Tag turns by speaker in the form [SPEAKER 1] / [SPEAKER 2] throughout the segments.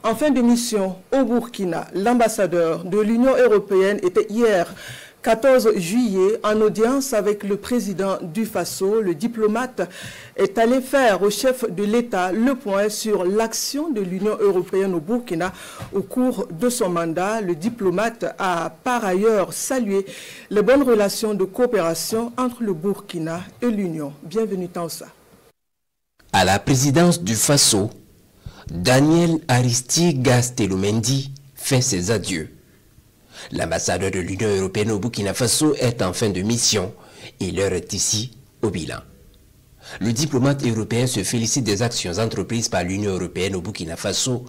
[SPEAKER 1] En fin de mission au Burkina, l'ambassadeur de l'Union européenne était hier 14 juillet en audience avec le président du Faso. Le diplomate est allé faire au chef de l'État le point sur l'action de l'Union européenne au Burkina au cours de son mandat. Le diplomate a par ailleurs salué les bonnes relations de coopération entre le Burkina et l'Union. Bienvenue Tansa.
[SPEAKER 2] À la présidence du Faso, Daniel Aristide Gasteloumendi fait ses adieux. L'ambassadeur de l'Union européenne au Burkina Faso est en fin de mission et l'heure est ici au bilan. Le diplomate européen se félicite des actions entreprises par l'Union européenne au Burkina Faso,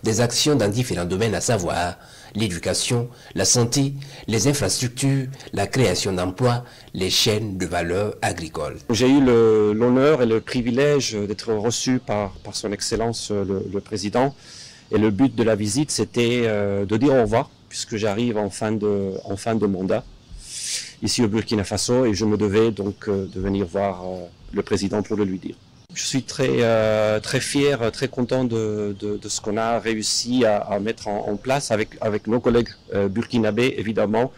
[SPEAKER 2] des actions dans différents domaines, à savoir l'éducation, la santé, les infrastructures, la création d'emplois, les chaînes de valeur agricole.
[SPEAKER 3] J'ai eu l'honneur et le privilège d'être reçu par son Excellence le Président. Et le but de la visite, c'était de dire au revoir, puisque j'arrive en fin de mandat ici au Burkina Faso, et je me devais donc de venir voir le Président pour le lui dire. Je suis très fier, très content de ce qu'on a réussi à mettre en place avec nos collègues burkinabés, évidemment,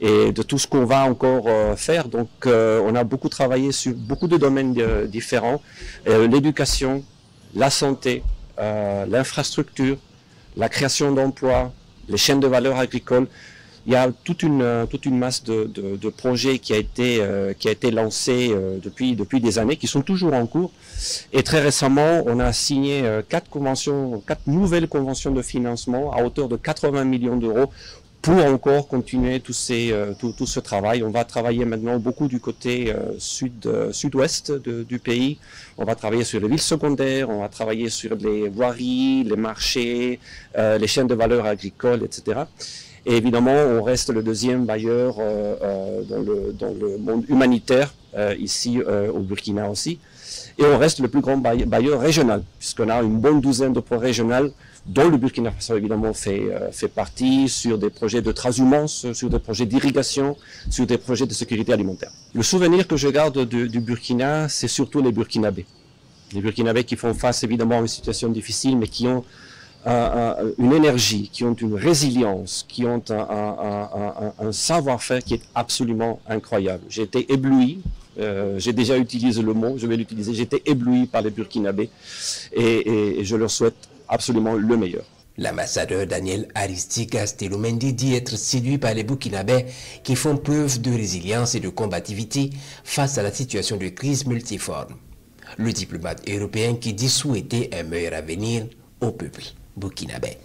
[SPEAKER 3] et de tout ce qu'on va encore faire. Donc on a beaucoup travaillé sur beaucoup de domaines différents, l'éducation, la santé, l'infrastructure, la création d'emplois, les chaînes de valeur agricole. Il y a toute une masse de projets qui a été lancée depuis des années, qui sont toujours en cours. Et très récemment, on a signé 4 nouvelles conventions de financement à hauteur de 80 millions d'euros pour encore continuer tout ce travail. On va travailler maintenant beaucoup du côté sud-ouest du pays. On va travailler sur les villes secondaires, on va travailler sur les voiries, les marchés, les chaînes de valeur agricole, etc. Et évidemment, on reste le deuxième bailleur dans le monde humanitaire, ici au Burkina aussi. Et on reste le plus grand bailleur régional, puisqu'on a une bonne douzaine de projets régionaux, dont le Burkina Faso évidemment fait partie, sur des projets de transhumance, sur des projets d'irrigation, sur des projets de sécurité alimentaire. Le souvenir que je garde du Burkina, c'est surtout les Burkinabés. Les Burkinabés qui font face évidemment à une situation difficile, mais qui ont une énergie, qui ont une résilience, qui ont un savoir-faire qui est absolument incroyable. J'ai été ébloui, j'ai déjà utilisé le mot, je vais l'utiliser, j'ai été ébloui par les Burkinabés et je leur souhaite absolument le meilleur.
[SPEAKER 2] L'ambassadeur Daniel Aristide Gasteloumendi dit être séduit par les Burkinabés qui font preuve de résilience et de combativité face à la situation de crise multiforme. Le diplomate européen qui dit souhaiter un meilleur avenir au peuple burkinabé.